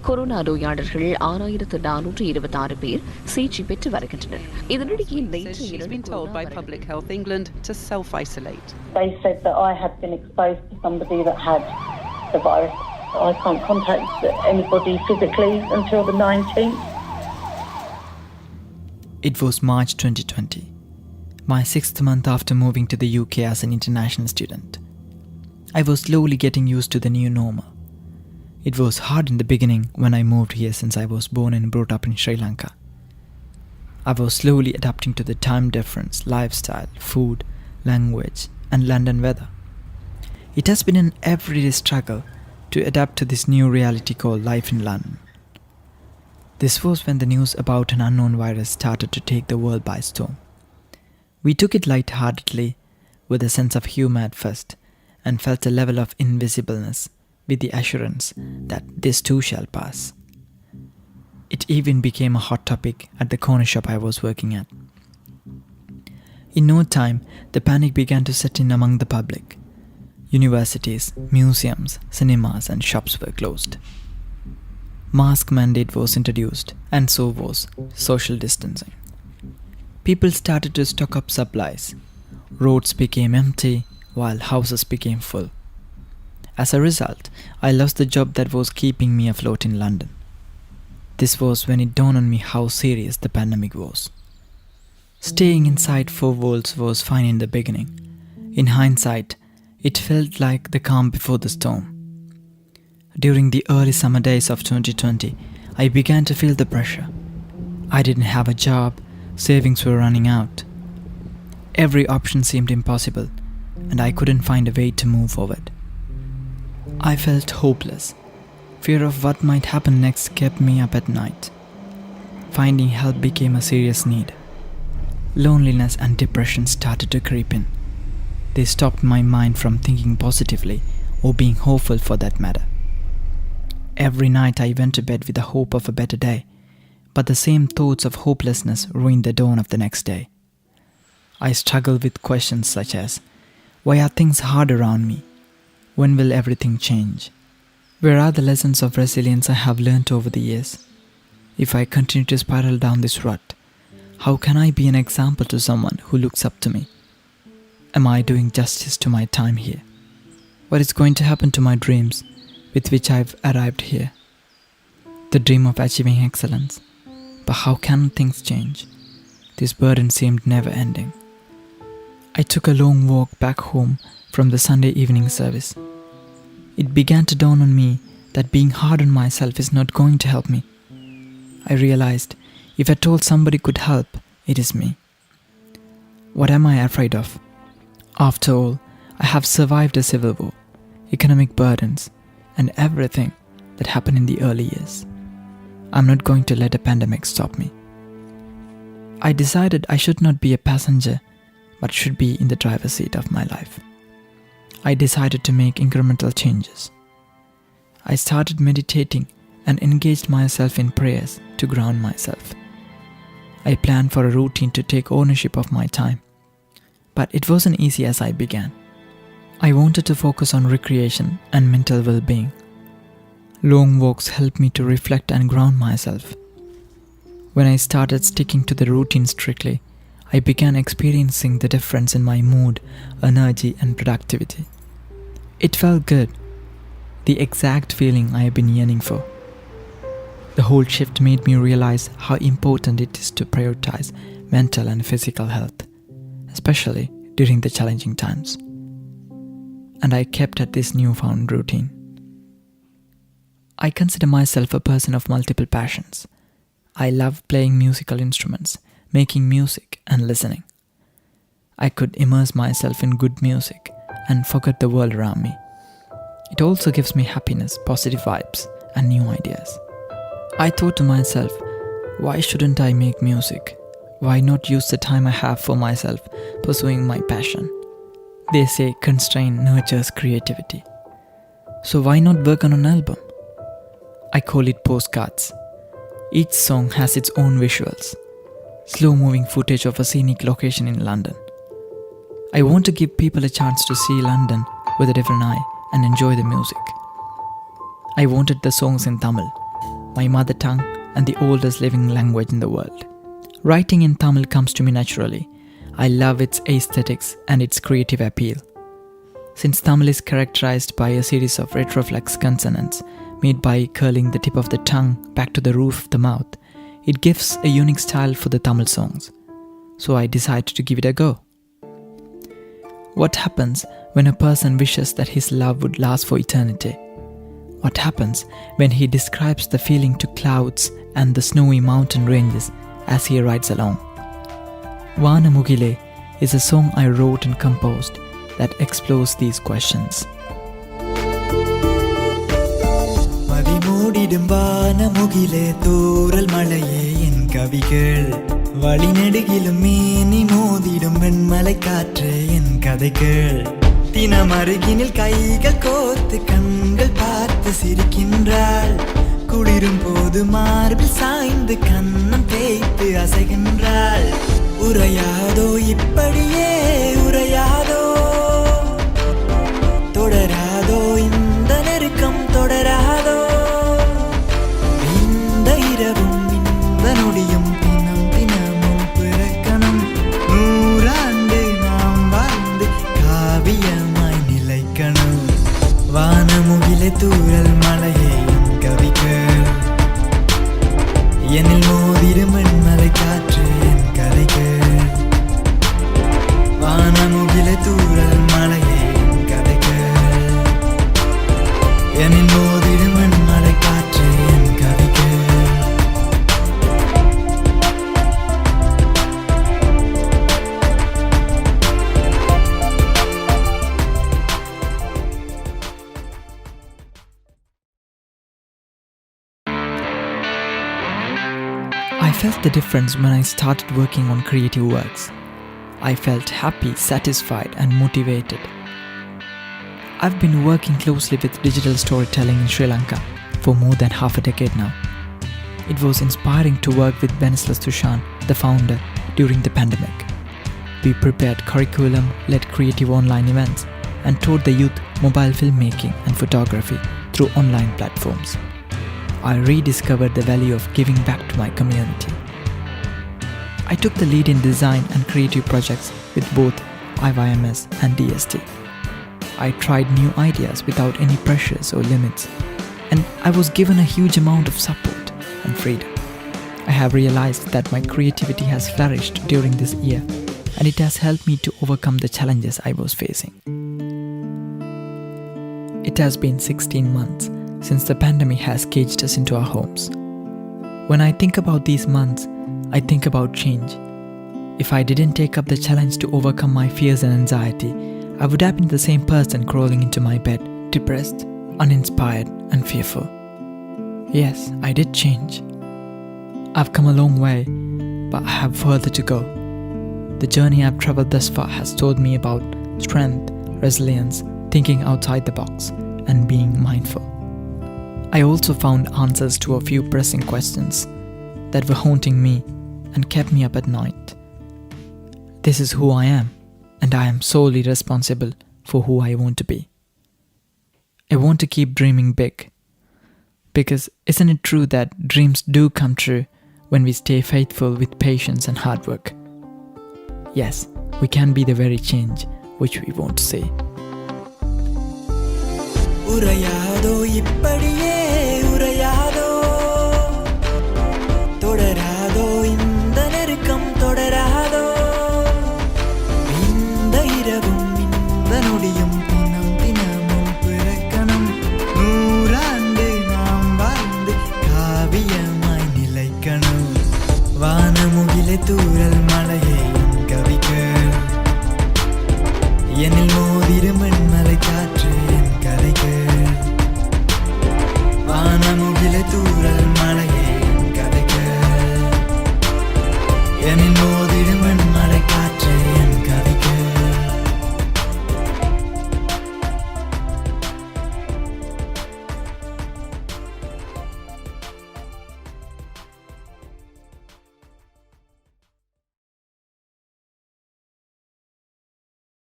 Corona நோயாளர்கள் 6426 பேர் சிகிச்சை பெற்று வருகின்றனர். இதனிடையே நேற்று They said that I had been exposed to somebody that had the virus. I can't contact anybody physically until the 19th. It was March 2020, my 6th month after moving to the UK as an international student. I was slowly getting used to the new normal. It was hard in the beginning when I moved here since I was born and brought up in Sri Lanka. I was slowly adapting to the time difference, lifestyle, food, language, and London weather. It has been an everyday struggle to adapt to this new reality called life in London. This was when the news about an unknown virus started to take the world by storm. We took it lightheartedly, with a sense of humour at first, and felt a level of invisibleness with the assurance that this too shall pass. It even became a hot topic at the corner shop I was working at. In no time, the panic began to set in among the public. Universities, museums, cinemas and shops were closed. Mask mandate was introduced, and so was social distancing. People started to stock up supplies. Roads became empty while houses became full. As a result, I lost the job that was keeping me afloat in London. This was when it dawned on me how serious the pandemic was. Staying inside 4 walls was fine in the beginning. In hindsight, it felt like the calm before the storm. During the early summer days of 2020, I began to feel the pressure. I didn't have a job, savings were running out. Every option seemed impossible, and I couldn't find a way to move forward. I felt hopeless. Fear of what might happen next kept me up at night. Finding help became a serious need. Loneliness and depression started to creep in. They stopped my mind from thinking positively or being hopeful for that matter. Every night I went to bed with the hope of a better day, but the same thoughts of hopelessness ruined the dawn of the next day. I struggled with questions such as, why are things hard around me? When will everything change? Where are the lessons of resilience I have learnt over the years? If I continue to spiral down this rut, how can I be an example to someone who looks up to me? Am I doing justice to my time here? What is going to happen to my dreams with which I've arrived here? The dream of achieving excellence. But how can things change? This burden seemed never ending. I took a long walk back home from the Sunday evening service. It began to dawn on me that being hard on myself is not going to help me. I realized if at all somebody could help, it is me. What am I afraid of? After all, I have survived a civil war, economic burdens, and everything that happened in the early years. I'm not going to let a pandemic stop me. I decided I should not be a passenger, but should be in the driver's seat of my life. I decided to make incremental changes. I started meditating and engaged myself in prayers to ground myself. I planned for a routine to take ownership of my time, but it wasn't easy as I began. I wanted to focus on recreation and mental well-being. Long walks helped me to reflect and ground myself. When I started sticking to the routine strictly, I began experiencing the difference in my mood, energy, and productivity. It felt good, the exact feeling I have been yearning for. The whole shift made me realize how important it is to prioritize mental and physical health, especially during the challenging times. And I kept at this newfound routine. I consider myself a person of multiple passions. I love playing musical instruments, making music and listening. I could immerse myself in good music and forget the world around me. It also gives me happiness, positive vibes, and new ideas. I thought to myself, why shouldn't I make music? Why not use the time I have for myself pursuing my passion? They say constraint nurtures creativity. So why not work on an album? I call it postcards. Each song has its own visuals. Slow-moving footage of a scenic location in London. I want to give people a chance to see London with a different eye and enjoy the music. I wanted the songs in Tamil, my mother tongue and the oldest living language in the world. Writing in Tamil comes to me naturally. I love its aesthetics and its creative appeal. Since Tamil is characterized by a series of retroflex consonants made by curling the tip of the tongue back to the roof of the mouth, it gives a unique style for the Tamil songs. So I decided to give it a go. What happens when a person wishes that his love would last for eternity? What happens when he describes the feeling to clouds and the snowy mountain ranges as he rides along? Vana Mugile is a song I wrote and composed that explores these questions. மதிமூடிடும் வானமுகிலே தூறல் மழையே என் கவிகள் வழிநெடுகிலும் மீனி மோதிடும் வெண்மலை காற்றே என் கதைகள் தினம் அருகினில் கைகள் கோர்த்து கண்கள் பார்த்து சிரிக்கின்றாள் குளிரும் போது மார்பில் சாய்ந்து கண்ணம் தேய்த்து அசைகின்றாள் உரையாதோ இப்படியே உரையாதோ தொடராதோ இந்த நெருக்கம் தொடராதோ இந்த இரவும் இந்த நொடியும் தினம் தினமும் பிறக்கணும் 100 ஆண்டு நாம் வாழ்ந்து காவியமாய் நிலைக்கணும் வானமுகிலே தூறல் மழையே என் கவிகள் என்னில் மோதிடும் வெண்மலை காற்று என் கதைகள் வானமுகிலே தூறல் மழையே என் கதைகள் என்னில் மோதிடும் வெண்மலை காற்று என் கதைகள். I felt the difference when I started working on creative works. I felt happy, satisfied, and motivated. I've been working closely with digital storytelling in Sri Lanka for more than half a decade now. It was inspiring to work with Benislas Tushan, the founder, during the pandemic. We prepared curriculum, led creative online events, and taught the youth mobile filmmaking and photography through online platforms. I rediscovered the value of giving back to my community. I took the lead in design and creative projects with both IYMS and DST. I tried new ideas without any pressures or limits, and I was given a huge amount of support and freedom. I have realized that my creativity has flourished during this year, and it has helped me to overcome the challenges I was facing. It has been 16 months since the pandemic has caged us into our homes. When I think about these months, I think about change. If I didn't take up the challenge to overcome my fears and anxiety, I would have been the same person crawling into my bed, depressed, uninspired, and fearful. Yes, I did change. I've come a long way, but I have further to go. The journey I've traveled thus far has taught me about strength, resilience, thinking outside the box, and being mindful. I also found answers to a few pressing questions that were haunting me and kept me up at night. This is who I am, and I am solely responsible for who I want to be. I want to keep dreaming big, because isn't it true that dreams do come true when we stay faithful with patience and hard work? Yes, we can be the very change which we want to see. உரையாதோ இப்படியே உரையாதோ தொடராதோ இந்த நெருக்கம் தொடராதோ இந்த இரவும் இந்த நொடியும் தினம் தினமும் பிறக்கணும் 100 ஆண்டு நாம் வாழ்ந்து காவியமாய் நிலைக்கணும் வானமுகிலே தூறல் மழையே என் கவிகள் என்னில் மோதிடும் வெண்மலை காற்று